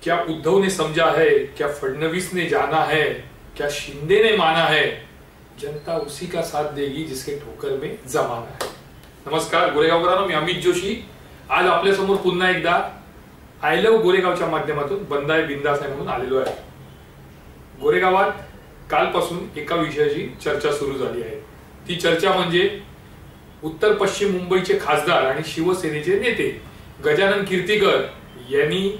क्या उद्धव ने समझा है, क्या फडणवीस ने जाना है, क्या शिंदे ने माना है, जनता उसी का साथ देगी जिसके ठोकर में जमाना है। नमस्कार गोरेगावकरांनो, मी अमित जोशी आज आपल्या समोर पुन्हा एकदा आय लव्ह गोरेगावच्या माध्यमातून बंदाय बिंदास आहे म्हणून आलेलो आहे। गोरेगावात कालपासून एका विषयाची चर्चा सुरू झाली आहे। ती चर्चा म्हणजे उत्तर पश्चिम मुंबईचे खासदार आणि शिवसेनेचे नेते गजानन कीर्तीकर यांनी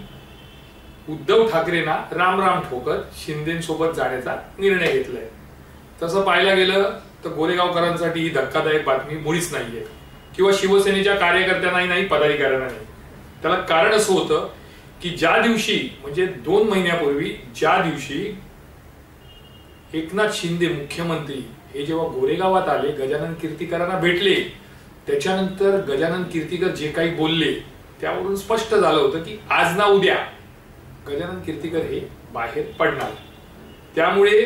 उद्धव ठाकरेंना राम राम ठोकत शिंदेसोबत जाण्याचा निर्णय घेतलाय। तसं पाहायला गेलं तर गोरेगावकरांसाठी ही धक्कादायक बातमी मुळीच नाहीये किंवा शिवसेनेच्या कार्यकर्त्यांनाही नाही, पदाधिकाऱ्यांना नाही। त्याला कारण असं होतं की ज्या दिवशी म्हणजे 2 महिन्यापूर्वी ज्या दिवशी एकनाथ शिंदे मुख्यमंत्री हे जेव्हा गोरेगावात आले, गजानन कीर्तीकरांना भेटले, त्याच्यानंतर गजानन कीर्तीकर जे काही बोलले त्यावरून स्पष्ट झालं होतं की आज ना उद्या गजानन कीर्तीकर हे बाहेर पडणार। त्यामुळे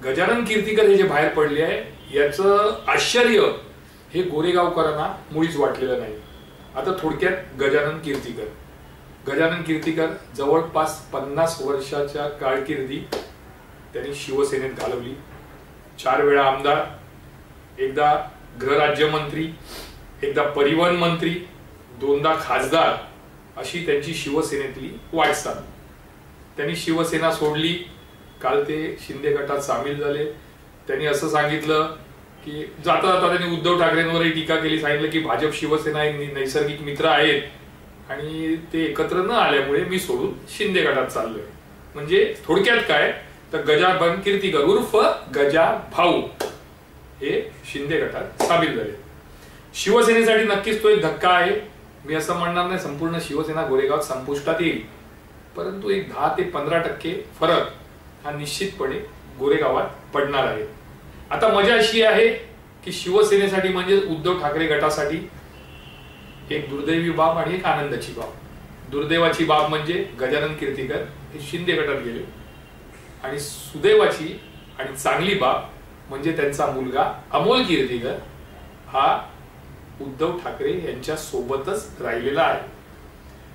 गजानन कीर्तीकर हे जे बाहेर पडले आहे याचं आश्चर्य हे गोरेगावकरांना मुळीच वाटलेलं नाही। आता थोडक्यात गजानन कीर्तीकर जवळपास 50 वर्षाच्या कारकिर्दी त्यांनी शिवसेनेत घालवली। 4 वेळा आमदार, एकदा गृहराज्यमंत्री, एकदा परिवहन मंत्री, 2दा खासदार अशी त्यांची शिवसेनेतली वाटचाल। त्यांनी शिवसेना सोडली, काल ते शिंदे गटात सामील झाले। त्यांनी असं सांगितलं की जाता जाता त्यांनी उद्धव ठाकरेंवरही टीका केली, सांगितलं की भाजप शिवसेना हे नैसर्गिक मित्र आहेत आणि ते एकत्र न आल्यामुळे मी सोडून शिंदे गटात चाललोय। म्हणजे थोडक्यात काय तर गजानन कीर्तीकर उर्फ गजा भाऊ हे शिंदे गटात सामील झाले। शिवसेनेसाठी नक्कीच तो एक धक्का आहे। मी असं म्हणणार नाही संपूर्ण शिवसेना गोरेगावात संपुष्टात येईल, परंतु एक 10 ते 15% फरक हा निश्चितपणे गोरेगावात पडणार आहे। आता मजा अशी आहे की शिवसेनेसाठी म्हणजे उद्धव ठाकरे गटासाठी एक दुर्दैवी बाब आणि एक आनंदाची बाब। दुर्दैवाची बाब म्हणजे गजानन कीर्तीकर हे शिंदे गटात गेले आणि सुदैवाची आणि चांगली बाब म्हणजे त्यांचा मुलगा अमोल कीर्तीकर हा उद्धव ठाकरे यांच्या सोबतच राहिलेला आहे।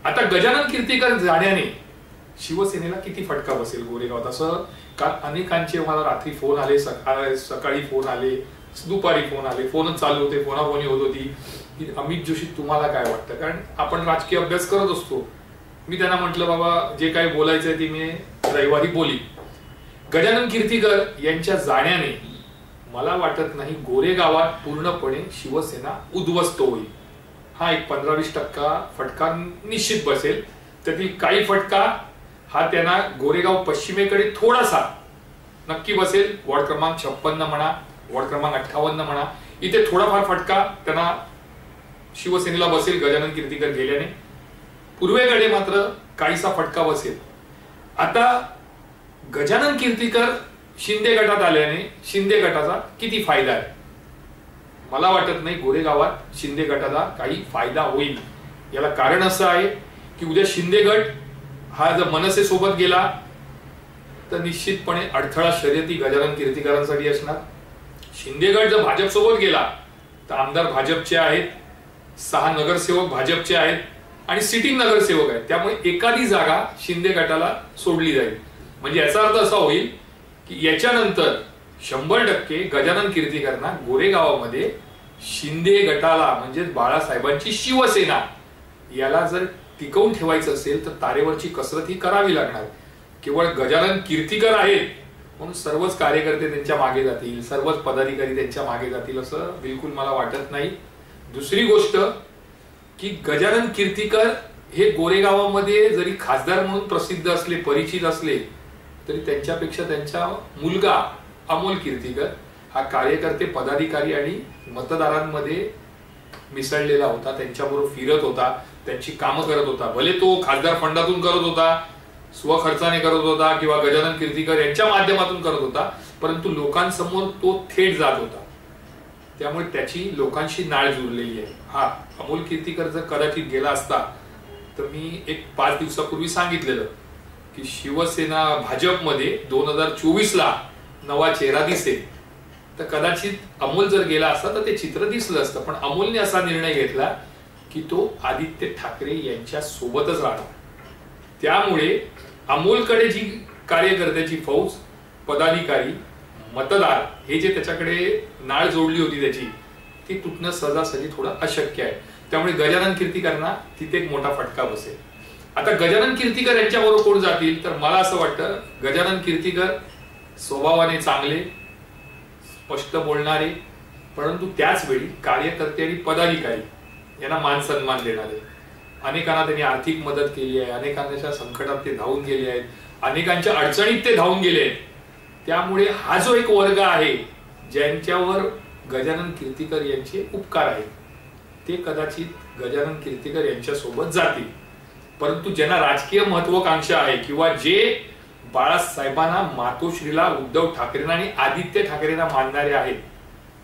आता गजानन कीर्तीकर जाण्याने शिवसेनेला किती फटका बसेल गोरेगावात, असं काल अनेकांचे मला रात्री फोन आले, सकाळी फोन आले, दुपारी फोन आले, फोनच चालू होते, फोनाफोनी होत होती की अमित जोशी तुम्हाला काय वाटतं, कारण आपण राजकीय अभ्यास करत असतो। मी त्यांना म्हटलं बाबा जे काही बोलायचंय ते मी रविवारी बोली। गजानन कीर्तीकर यांच्या जाण्याने मला वाटत नाही गोरेगावात पूर्णपणे शिवसेना उद्ध्वस्त होईल। हा एक 15-20% फटका निश्चित बसेल। त्यातील काही फटका हा त्यांना गोरेगाव पश्चिमेकडे थोडासा नक्की बसेल। वॉर्ड क्रमांक 56 म्हणा, वॉर्ड क्रमांक 58 म्हणा, इथे थोडाफार फटका त्यांना शिवसेनेला बसेल गजानन कीर्तीकर गेल्याने। पूर्वेकडे मात्र काहीसा फटका बसेल। आता गजानन कीर्तीकर शिंदे गटात आल्याने शिंदे गटाचा किती फायदा आहे, मला वाटत नाही गोरेगावात शिंदे गटाचा काही फायदा होईल। याला कारण असं आहे की उद्या शिंदे गट हा जर मनसे सोबत गेला तर निश्चितपणे अडथळा शर्यती गजानन कीर्तीकरांसाठी असणार। शिंदे गट जर भाजप सोबत गेला तर आमदार भाजपचे आहेत, 6 नगरसेवक भाजपचे आहेत आणि सिटिंग नगरसेवक आहेत। त्यामुळे एखादी जागा शिंदे गटाला सोडली जाईल। म्हणजे याचा अर्थ असा होईल की याच्यानंतर 100% गजानन कीर्तीकरांना गोरेगावामध्ये शिंदे गटाला म्हणजे बाळासाहेबांची शिवसेना याला जर टिकवून ठेवायचं असेल तर तारेवरची कसरत ही करावी लागणार। केवळ गजानन कीर्तीकर आहेत म्हणून सर्वच कार्यकर्ते त्यांच्या मागे जातील, सर्वच पदाधिकारी त्यांच्या मागे जातील असं बिलकुल मला वाटत नाही। दुसरी गोष्ट की गजानन कीर्तीकर हे गोरेगावामध्ये जरी खासदार म्हणून प्रसिद्ध असले, परिचित असले, तरी त्यांच्यापेक्षा त्यांचा मुलगा अमोल कीर्तीकर हा कार्यकर्ते, पदाधिकारी आणि मतदारांमध्ये मिसळलेला होता, त्यांच्याबरोबर फिरत होता, त्यांची कामं करत होता। भले तो खासदार फंडातून करत होता, स्वखर्चाने करत होता किंवा गजानन कीर्तीकर यांच्या माध्यमातून करत होता, परंतु लोकांसमोर तो थेट जात होता। त्यामुळे त्याची लोकांशी नाळ जुळलेली आहे। हा अमोल कीर्तीकर जर कदाचित गेला असता तर मी एक 5 दिवसापूर्वी सांगितलेलं की शिवसेना भाजपमध्ये 2024ला नवा चेहरा दिसेल, तर कदाचित अमोल जर गेला असता तर ते चित्र दिसलं असतं। पण अमोलने असा निर्णय घेतला की तो आदित्य ठाकरे यांच्या सोबतच राहणार। त्यामुळे अमोलकडे जी कार्यकर्त्याची फौज, पदाधिकारी, मतदार हे जे त्याच्याकडे नाळ जोडली होती त्याची, ती तुटणं सहजासहजी थोडं अशक्य आहे. त्यामुळे गजानन कीर्तीकरांना तिथे एक मोठा फटका बसेल. आता गजानन कीर्तीकर यांच्याबरोबर कोण जातील, तर मला असं वाटतं गजानन कीर्तीकर स्वभावाने चांगले, स्पष्ट बोलणारे, परंतु त्याच वेळी कार्यकर्ते आणि पदाधिकारी यांना मान सन्मान देणारे. अनेकांना त्यांनी आर्थिक मदत केली आहे, अनेकांच्या संकटात ते धावून गेले आहेत, अनेकांच्या अडचणीत ते धावून गेले आहेत. त्यामुळे हा जो एक वर्ग आहे ज्यांच्यावर गजानन कीर्तीकर यांचे उपकार आहेत, ते कदाचित गजानन कीर्तीकर यांच्या सोबत जातील. परंतु ज्यांना राजकीय महत्वाकांक्षा आहे किंवा जे बाळासाहेबांना, मातोश्रीला, उद्धव ठाकरेंना आणि आदित्य ठाकरेंना मानणारे आहेत,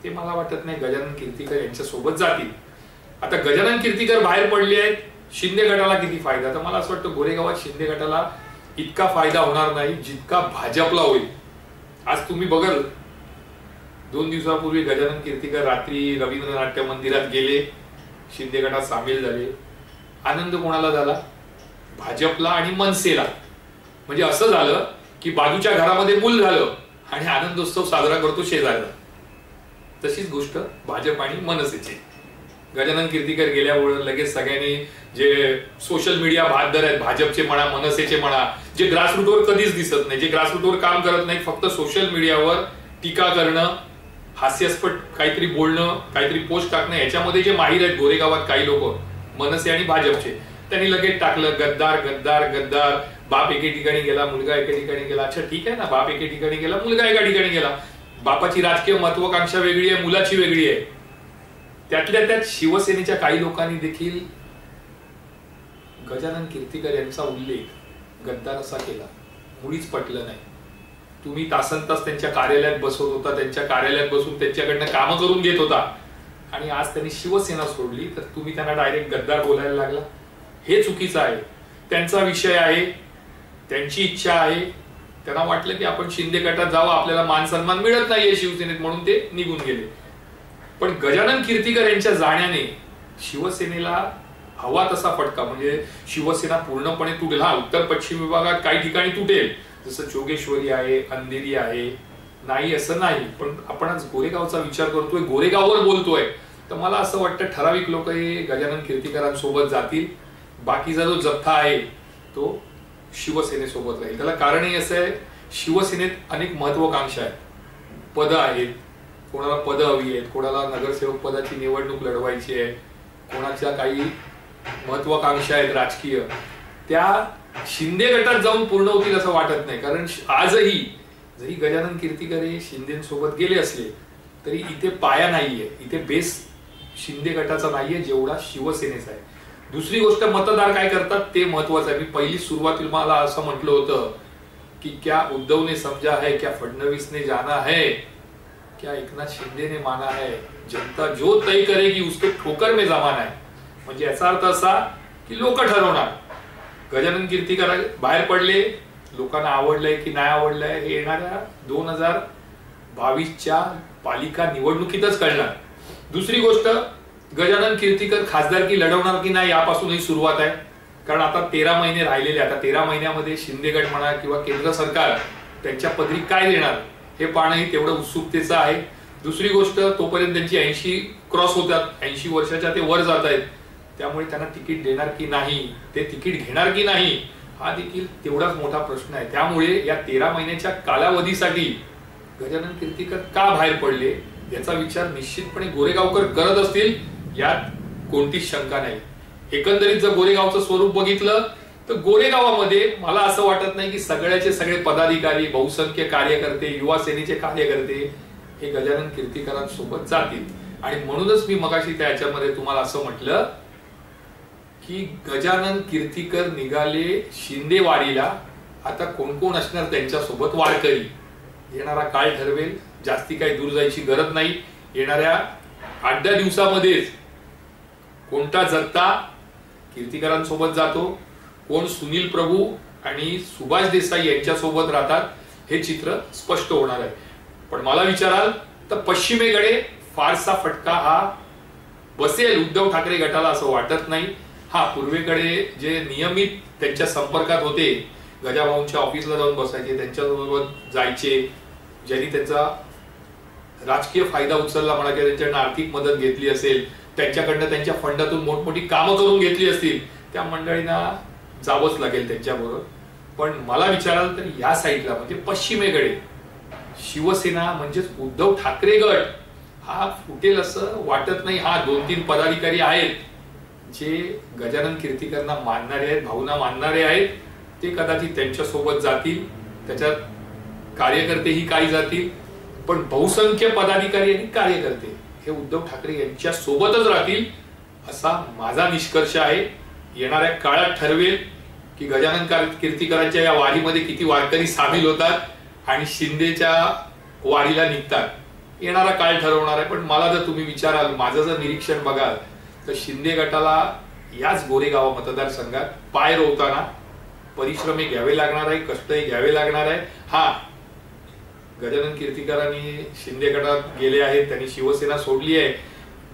ते मला वाटत नाही गजानन कीर्तीकर यांच्या सोबत जातील. आता गजानन कीर्तीकर बाहेर पडले आहेत, शिंदे गटाला किती फायदा, तर मला असं वाटतं गोरेगावात शिंदे गटाला इतका फायदा होणार नाही जितका भाजपला होईल. आज तुम्ही बघाल 2 दिवसापूर्वी गजानन कीर्तीकर रात्री रवींद्र नाट्य मंदिरात गेले, शिंदे गटात सामील झाले. आनंद कोणाला झाला? भाजपला आणि मनसेला. म्हणजे असं झालं की बाजूच्या घरामध्ये मूल झालं आणि आनंदोत्सव साजरा करतो शेजारला. तशीच गोष्ट भाजप आणि मनसेची. गजानन कीर्तीकर गेल्यामुळे लगेच सगळ्यांनी जे सोशल मीडिया बहादर आहेत, भाजपचे म्हणा, मनसेचे म्हणा, जे ग्रासरूटवर कधीच दिसत नाही, जे ग्रासरूटवर काम करत नाही, फक्त सोशल मीडियावर टीका करणं, हास्यास्पद काहीतरी बोलणं, काहीतरी पोस्ट टाकणं, याच्यामध्ये जे माहीर आहेत गोरेगावात काही लोक मनसे आणि भाजपचे, त्यांनी लगेच टाकलं गद्दार गद्दार गद्दार. बाप एके ठिकाणी गेला, मुलगा एके ठिकाणी गेला. अच्छा ठीक आहे ना, बाप एके ठिकाणी गेला, मुलगा एका ठिकाणी गेला. बापाची राजकीय महत्वाकांक्षा वेगळी आहे, मुलाची वेगळी आहे. त्यातल्या त्यात शिवसेनेच्या काही लोकांनी देखील गजानन कीर्तीकर यांचा उल्लेख गद्दार असा केला. मुळीच पटलं नाही. तुम्ही तासनतास त्यांच्या कार्यालयात बसवत होता, त्यांच्या कार्यालयात बसून त्यांच्याकडनं कामं करून घेत होता, आणि आज त्यांनी शिवसेना सोडली तर तुम्ही त्यांना डायरेक्ट गद्दार बोलायला लागला. हे चुकीचं आहे. त्यांचा विषय आहे, त्यांची इच्छा आहे. त्यांना वाटलं की आपण शिंदे गटात जावं, आपल्याला मान सन्मान मिळत नाहीये शिवसेनेत, म्हणून ते निघून गेले. पण गजानन कीर्तीकर यांच्या जाण्याने शिवसेनेला हवा तसा फटका, म्हणजे शिवसेना पूर्णपणे तुटेल. हा, उत्तर पश्चिम विभागात काही ठिकाणी तुटेल, जसं जोगेश्वरी आहे, अंधेरी आहे, नाही असं नाही. पण आपण आज गोरेगावचा विचार करतोय, गोरेगाववर बोलतोय, तर मला असं वाटतं ठराविक लोक हे गजानन कीर्तीकरांसोबत जातील. बाकीचा जो जथ्था आहे तो शिवसेनेसोबत राहील. त्याला कारणही असं आहे, शिवसेनेत अनेक महत्वाकांक्षा आहेत, पदं आहेत, कोणाला पदं हवी आहेत, कोणाला नगरसेवक पदाची निवडणूक लढवायची आहे, कोणाच्या काही महत्वाकांक्षा आहेत राजकीय, त्या शिंदे गटात जाऊन पूर्ण होतील असं वाटत नाही. कारण आजही जरी गजानन कीर्तीकर हे शिंदेसोबत गेले असले तरी इथे पाया नाहीये, इथे बेस शिंदे गटाचा नाहीये जेवढा शिवसेनेचा आहे. दुसरी गोष्ट, मतदार काय करतात ते महत्वाचं आहे. मी पहिली सुरुवातीला मला असं म्हटलं होतं की क्या उद्धव ने समझा है, क्या फडणवीस ने जाना है, क्या एकनाथ शिंदे ने माना है, जनता जो तय करेगी उसके ठोकर में जमाना है. म्हणजे याचा अर्थ असा की लोक ठरवणार. गजानन कीर्तीकर बाहेर पडले, लोकांना आवडलंय की नाही आवडलंय हे येणाऱ्या 2022च्या पालिका निवडणुकीतच कळणार. दुसरी गोष्ट, गजानन कीर्तीकर खासदारकी लढवणार की नाही यापासूनही सुरुवात आहे. कारण आता 13 महिने राहिलेले. आता 13 महिन्यामध्ये शिंदे गट म्हणा किंवा केंद्र सरकार त्यांच्या पदरी काय देणार हे पाहणंही तेवढं उत्सुकतेचं आहे. दुसरी गोष्ट, तोपर्यंत त्यांची 80 क्रॉस होतात, 80 वर्षाच्या ते वर जात आहेत, त्यामुळे त्यांना तिकीट देणार की नाही, ते तिकीट घेणार की नाही, हा देखील तेवढाच मोठा प्रश्न आहे. त्यामुळे या 13 महिन्याच्या कालावधीसाठी गजानन कीर्तीकर का बाहेर पडले याचा विचार निश्चितपणे गोरेगावकर करत असतील, यात कोणतीच शंका नाही. एकंदरीत जर गोरेगावचं स्वरूप बघितलं तर गोरेगावामध्ये मला असं वाटत नाही की सगळ्याचे सगळे पदाधिकारी, बहुसंख्य कार्यकर्ते, युवा सेनेचे कार्यकर्ते हे गजानन कीर्तीकरांसोबत जातील. आणि म्हणूनच मी मगाशी त्याच्यामध्ये तुम्हाला असं म्हटलं की गजानन कीर्तीकर निघाले शिंदे वारीला, आता कोण कोण असणार त्यांच्यासोबत वारकरी, येणारा काळ ठरवेल. जास्ती काही दूर जायची गरज नाही. येणाऱ्या 8-10 दिवसामध्येच कोणता जत्ता कीर्तीकरांसोबत जातो, कोण सुनील प्रभू आणि सुभाष देसाई यांच्यासोबत राहतात, हे चित्र स्पष्ट होणार आहे. पण मला विचाराल तर पश्चिमेकडे फारसा फटका हा बसेल उद्धव ठाकरे गटाला असं वाटत नाही. हा, पूर्वेकडे जे नियमित त्यांच्या संपर्कात होते, गजाभाऊंच्या ऑफिसला जाऊन बसायचे, त्यांच्यासोबत जायचे, ज्यांनी त्यांचा राजकीय फायदा उचलला म्हणा किंवा त्यांच्याकडनं आर्थिक मदत घेतली असेल, त्यांच्याकडनं त्यांच्या फंडातून मोठमोठी कामं करून घेतली असतील, त्या मंडळींना जावंच लागेल त्यांच्याबरोबर. पण मला विचाराल तर या साईडला म्हणजे पश्चिमेकडे शिवसेना म्हणजेच उद्धव ठाकरे गट हा फुटेल असं वाटत नाही. हा 2-3 पदाधिकारी आहेत जे गजानन कीर्तीकरांना मानणारे आहेत, भावना मानणारे आहेत, ते कदाचित त्यांच्या सोबत जातील, त्याच्यात कार्यकर्तेही काही जातील, पण बहुसंख्य पदाधिकारी आणि कार्यकर्ते हे उद्धव ठाकरे यांच्या सोबतच राहतील असा माझा निष्कर्ष आहे. येणाऱ्या काळात ठरवेल की गजानन कीर्तीकरांच्या या वारीमध्ये किती वारकरी सामील होतात आणि शिंदेच्या वारीला निघतात. येणारा काळ ठरवणार आहे. पण मला जर तुम्ही विचाराल, माझं जर निरीक्षण बघाल, तर शिंदे गटाला याच गोरेगाव मतदारसंघात पाय रोवताना परिश्रम घ्यावे लागणार आहे, कष्टही घ्यावे लागणार आहे. हा, गजानन कीर्तीकरांनी शिंदे गटात गेले आहेत, त्यांनी शिवसेना सोडली आहे,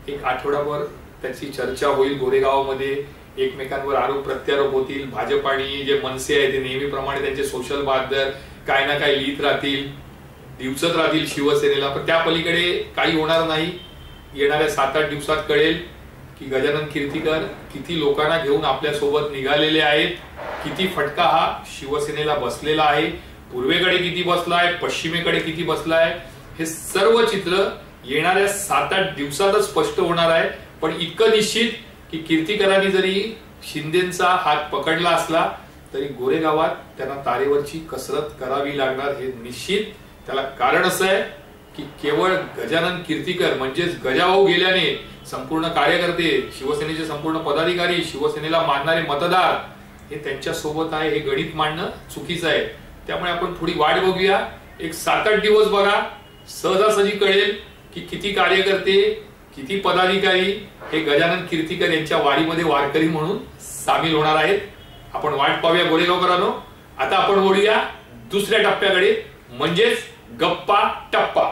एक आठवडाभर त्याची चर्चा होईल गोरेगावमध्ये, एकमेकांवर आरोप प्रत्यारोप होतील. भाजप आणि जे मनसे आहे ते नेहमीप्रमाणे त्यांचे सोशल बहादर काय ना काय लिहित राहतील, दिवसत राहतील शिवसेनेला. पण त्या पलीकडे काही होणार नाही. येणाऱ्या 7-8 दिवसात कळेल की गजानन कीर्तीकर किती लोकांना घेऊन आपल्या सोबत निघालेले आहेत, किती फटका हा शिवसेनेला बसलेला आहे, पूर्वेकडे किती बसलाय, पश्चिमेकडे किती बसलाय, हे सर्व चित्र येणाऱ्या 7-8 दिवसातच स्पष्ट होणार आहे. पण इतकं निश्चित की कीर्तीकरांनी जरी शिंदेचा हात पकडला असला तरी गोरेगावात त्यांना तारेवरची कसरत करावी लागणार हे निश्चित. त्याला कारण असं आहे की केवळ गजानन कीर्तीकर म्हणजेच गजाभाऊ गेल्याने संपूर्ण कार्यकर्ते, शिवसेनेचे संपूर्ण पदाधिकारी, शिवसेनेला मानणारे मतदार हे त्यांच्या सोबत आहे, हे गणित मांडणं चुकीचं आहे. त्यामुळे आपण थोडी वाट बघूया. एक 7-8 दिवस बघा, सहजासहजी कळेल की किती कार्यकर्ते, किती पदाधिकारी हे गजानन कीर्तीकर यांच्या वारीमध्ये वारकरी म्हणून सामील होणार आहेत. आपण वाट पाहूया गोरेगावकरांनो. आता आपण वळूया दुसऱ्या टप्प्याकडे, म्हणजेच गप्पा टप्पा.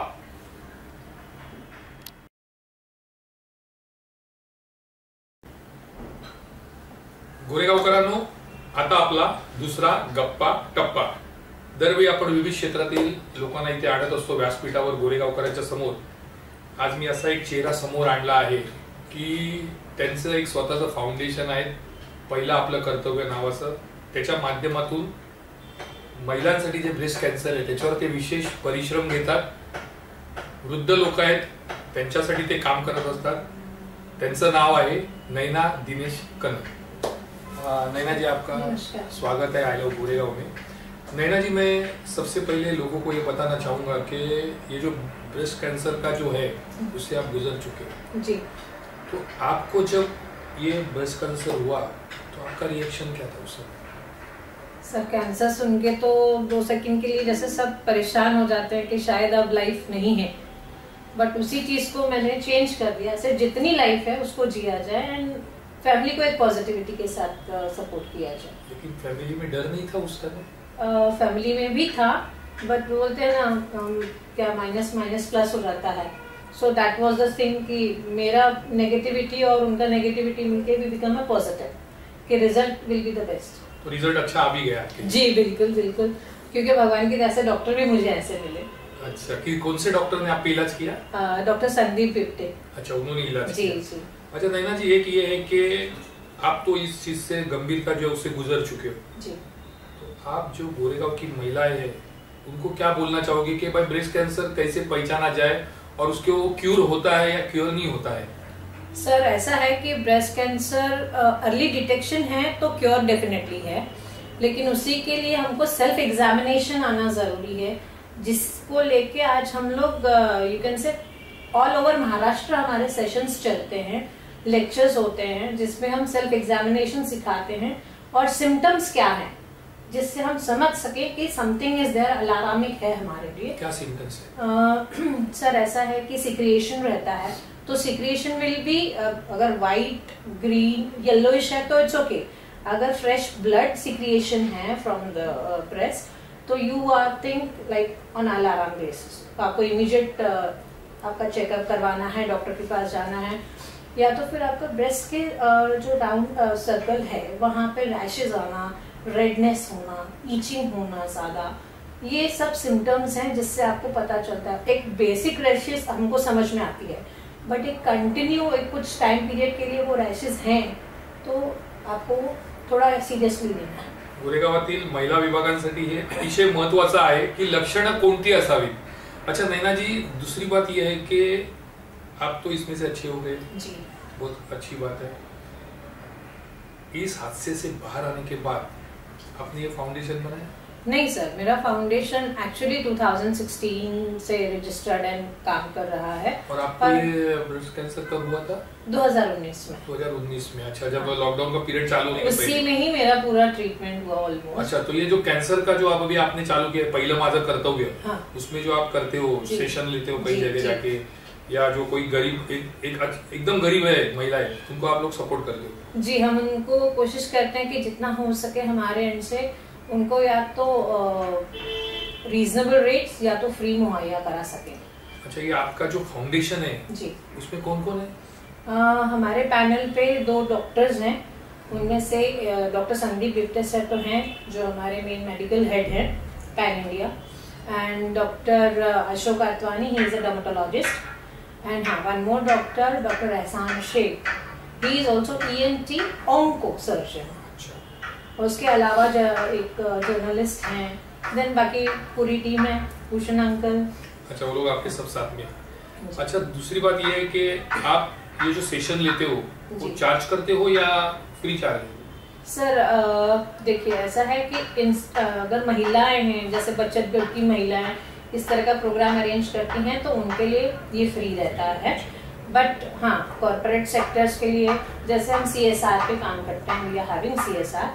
गोरेगावकरांनो, आता आपला दुसरा गप्पा टप्पा. दरवेळी आपण विविध क्षेत्रातील लोकांना इथे आणत असतो व्यासपीठावर गोरेगावकरांच्या समोर. आज मी असा एक चेहरा समोर आणला आहे की त्यांचं एक स्वतःचं फाउंडेशन आहे, पहिलं आपलं कर्तव्य नावाचं. त्याच्या माध्यमातून महिलांसाठी जे ब्रेस्ट कॅन्सर आहे त्याच्यावर ते विशेष परिश्रम घेतात. वृद्ध लोक आहेत, त्यांच्यासाठी ते काम करत असतात. त्यांचं नाव आहे नैना दिनेश कनक. नैना जी, आपका स्वागत है आई लव गोरेगांव में. नैना जी, मैं सबसे पहले लोगों को ये बताना चाहूँगा कि ये जो ब्रेस्ट कैंसर का जो है उससे आप गुजर चुके जी. तो आपको जब ये ब्रेस्ट कैंसर हुआ तो आपका रिएक्शन क्या था उस समय? सर, कैंसर सुन के तो 2 सेकंड के लिए जैसे सब परेशान हो जाते हैं कि शायद अब लाइफ नहीं है, बट उसी चीज को मैंने चेंज कर दिया. सिर्फ जितनी लाइफ है उसको जिया जाए एंड फैमिली को एक पॉजिटिविटी के साथ सपोर्ट किया जाए. लेकिन फैमिली में डर नहीं था उस समय? फैमिली में भी था, बट बोलते हैं ना क्या माइनस माइनस प्लस हो जाता है. सो दैट वाज द थिंग कि मेरा नेगेटिविटी और उनका नेगेटिविटी मिलके भी बिकम अ पॉजिटिव, कि result will be the best. तो रिजल्ट अच्छा आ भी गया? जी बिल्कुल बिल्कुल, क्योंकि भगवान की दया से डॉक्टर भी मुझे ऐसे मिले. अच्छा, कि कौन से डॉक्टर ने आपका इलाज किया? डॉक्टर संदीप पिप्टे. अच्छा, उन्होंने इलाज जी किया. जी. अच्छा नैना जी, एक ये है कि आप तो इस चीज से गंभीरता जो उससे गुजर चुके हो. जी. तो आप जो गोरेगांव की महिलाएं हैं उनको क्या बोलना चाहोगे कि भाई ब्रेस्ट कैंसर कैसे पहचाना जाए और उसके वो क्यूर होता है या क्योर नहीं होता है? सर, ऐसा है कि ब्रेस्ट कैंसर अर्ली डिटेक्शन है तो क्योर डेफिनेटली है, लेकिन उसी के लिए हमको सेल्फ एग्जामिनेशन आना जरूरी है, जिसको लेके आज हम लोग you can say all over Maharashtra हमारे सेशंस चलते हैं, लेक्चर्स होते हैं जिसमें हम सेल्फ एग्जामिनेशन सिखाते हैं और सिम्टम्स क्या हैं, जिससे हम समझ सके कि समथिंग इज देयर, अलार्मिक है हमारे लिए. क्या सिम्टम्स है? सर, ऐसा है कि सिक्रिएशन रहता है, तो सिक्रिएशन विल बी अगर व्हाइट, ग्रीन, येलोइश है तो इट्स ओके. अगर फ्रेश ब्लड सिक्रिएशन है फ्रॉम द ब्रेस्ट तो you are think like on alarm basis. आपको इमीडिएट आपका चेकअप करवाना है, डॉक्टर के पास जाना है. या तो फिर आपका ब्रेस्ट के जो राउंड सर्कल है वहां पे रैशेज आना, रेडनेस होना, ईचिंग होना ज्यादा, ये सब सिम्टम्स हैं जिससे आपको पता चलता है। एक बेसिक रैशेज हमको समझ में आती है, बट एक कंटिन्यू एक कुछ टाइम पीरियड के लिए वो रॅशेस हैं तो आपको थोडा सिरियसली लेना है। गोरेगावातील महिला विभागांसाठी हे अतिशय महत्त्वाचं आहे की लक्षणं कोणती असावीत। अच्छा नैना जी, दूसरी बात यह है कि आप तो इसमें से अच्छे हो गए जी, बहुत अच्छी बात है। इस हादसे से बाहर आने के बाद आपने ये फाउंडेशन बनाया? नहीं सर, मेरा फाउंडेशन एक्चुअली 2016 से रजिस्टर्ड एंड काम कर रहा है। और आपको ये ब्रेस्ट कैंसर कब हुआ था? 2019 में। 2019 में, अच्छा, जब लॉकडाउन का पीरियड चालू होने के पहले उसी में ही मेरा पूरा ट्रीटमेंट हुआ ऑलमोस्ट। अच्छा, तो ये जो कैंसर का जो आप अभी आपने चालू किया, पहिलं माझं कर्तव्य, हाँ। उसमें जो आप करते हो, सेशन लेते हो कई जगह जाके, या जो कोई गरीब एकदम गरीब है महिला है, उनको आप लोग सपोर्ट करते हो? जी, हम उनको कोशिश करते हैं कि जितना हो सके हमारे एंड से उनको या तो रीजनेबल रेट्स या तो फ्री मुहैया करा सके। अच्छा, ये आपका जो फाउंडेशन है जी, उसमें कौन कौन है? हमारे पैनल पे 2 डॉक्टर्स हैं, उनमें से डॉक्टर संदीप बिप्टे सर तो हैं जो हमारे मेन मेडिकल हेड हैं pan India, and doctor Ashok Aatwani, he is a dermatologist, and हाँ, one more doctor, doctor Ehsan Shaikh, he is also ENT onco surgeon. उसके अलावा एक जर्नलिस्ट हैं, देन बाकी पूरी टीम है, भूषण अंकल। अच्छा, वो लोग आपके सब साथ में। अच्छा, दूसरी बात ये है कि आप ये जो सेशन लेते हो वो चार्ज करते हो या फ्री चार्ज? सर देखिए, ऐसा है कि अगर महिलाएं हैं, जैसे बचत गट की महिलाएं इस तरह का प्रोग्राम अरेंज करती हैं तो उनके लिए ये फ्री रहता है। बट हाँ, कॉर्पोरेट सेक्टर्स के लिए, जैसे हम CSR पे काम करते हैं, वी आर हैविंग CSR,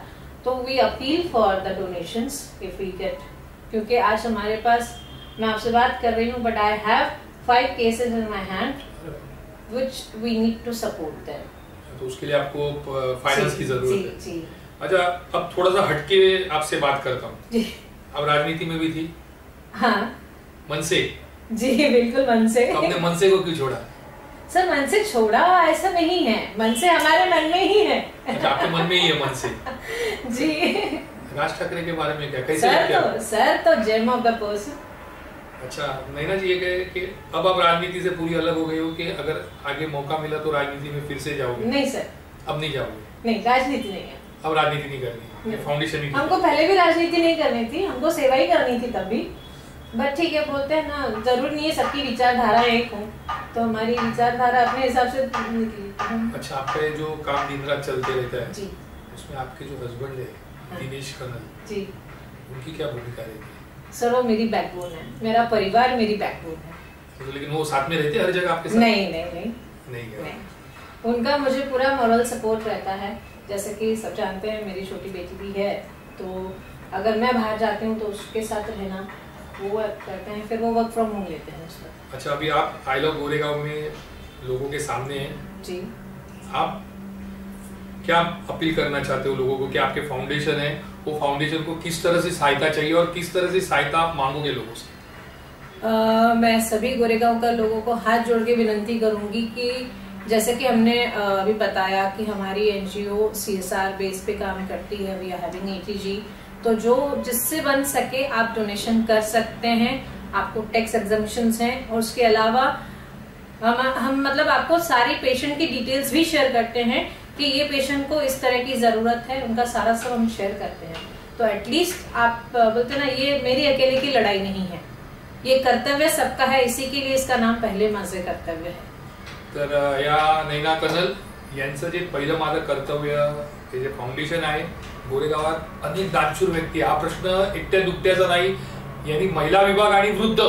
तो we appeal for the donations if we get, क्योंकि आज हमारे पास, मैं आपसे बात कर रही हूँ, but I have 5 cases in my hand which we need to support them. तो उसके लिए आपको फाइनेंस की जरूरत है। जी। अच्छा, अब थोड़ा सा हटके आपसे बात करता हूँ। जी। अब राजनीति में भी थी? हाँ। मन से? जी बिल्कुल मन से। तो आपने मन से को क्यों छोड़ा? सर, मन से छोड़ा ऐसा नहीं है, मन से हमारे मन में ही है। अच्छा, आपके मन में ही है मन से? जी। राज ठाकरे के बारे में क्या, कैसे? सर तो जेम ऑफ द पर्सन। अच्छा, नैना जी, ये कहे कि अब आप राजनीति से पूरी अलग हो गई हो कि अगर आगे मौका मिला तो राजनीति में फिर से जाओगे? नहीं सर, अब नहीं जाओगे? नहीं, राजनीति नहीं है। अब राजनीति नहीं करनी, फाउंडेशन ही? हमको पहले भी राजनीति नहीं करनी थी, हमको सेवा ही करनी थी तभी, बट ठीक है, बोलते हैं ना, जरूर नहीं है सबकी विचारधारा एक हो, तो हमारी विचारधारा अपने हिसाब से निकली। अच्छा, आपका जो काम दिन रात चलते रहता है जी, उसमें आपके जो हस्बैंड है, हाँ। दिनेश कनल जी, उनकी क्या भूमिका रहती है? सर, वो मेरी बैकबोन है, मेरा परिवार मेरी बैकबोन है। तो लेकिन वो साथ में रहते हर जगह आपके साथ? नहीं, उनका मुझे पूरा मॉरल सपोर्ट रहता है। जैसे कि सब जानते हैं, मेरी छोटी बेटी भी है, तो अगर मैं बाहर जाती हूँ तो उसके साथ रहना वो करते हैं, फिर वो वर्क फ्रॉम होम लेते हैं उसका। अच्छा, अभी आप आई लव गोरेगांव में लोगों के सामने हैं जी, आप क्या अपील करना चाहते हो लोगों को कि आपके फाउंडेशन है, वो फाउंडेशन को किस तरह से सहायता चाहिए और किस तरह से सहायता आप मांगोगे लोगों से? मैं सभी गोरेगांव का लोगों को हाथ जोड़ के विनती करूंगी कि जैसे कि हमने अभी बताया कि हमारी NGO CSR बेस पे काम करती है, वी आर हैविंग ATG, तो जो जिससे बन सके आप डोनेशन कर सकते हैं। आपको टैक्स एग्जम्पशंस हैं, और उसके अलावा हम मतलब आपको सारी पेशेंट की डिटेल्स भी शेयर करते हैं कि ये पेशेंट को इस तरह की जरूरत है, उनका सारा सब हम शेयर करते हैं। तो एटलीस्ट आप बोलते ना, ये मेरी अकेले की लड़ाई नहीं है, ये कर्तव्य सबका है, इसी के लिए इसका नाम पहले माझे कर्तव्य है। तर या नैना कनल यांचं जे पहिलं माझं कर्तव्य हे जे फाउंडेशन आहे, गोरेगावात अनेक दानशूर व्यक्ती, हा प्रश्न एकट्या दुकट्याचा नाही, यांनी महिला विभाग आणि वृद्ध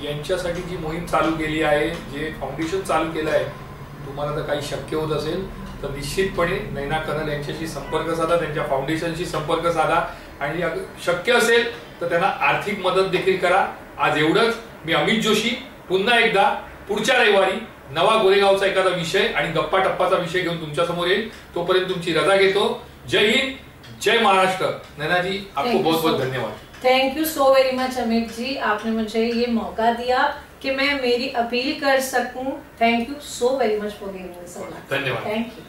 यांच्यासाठी जी मोहीम चालू केली आहे, जे फाउंडेशन चालू केलं आहे, तुम्हाला तर काही शक्य होत असेल तर निश्चितपणे नैना कनल यांच्याशी संपर्क साधा, त्यांच्या फाउंडेशनशी संपर्क साधा, आणि शक्य असेल तर त्यांना आर्थिक मदत देखील करा। आज एवढंच। मी अमित जोशी पुन्हा एकदा पुढच्या रविवारी नवा गोरेगावचा एखादा विषय आणि गप्पा टप्पाचा विषय घेऊन तुमच्या समोर येईल। तोपर्यंत तुमची रजा घेतो। जय हिंद, जय महाराष्ट्र। नैना जी, आपको बहुत बहुत धन्यवाद। Thank you so very much Amit ji, आपने मुझे ये मौका दिया कि मैं मेरी अपील कर सकूं। Thank you so very much for giving this. धन्यवाद। Thank you.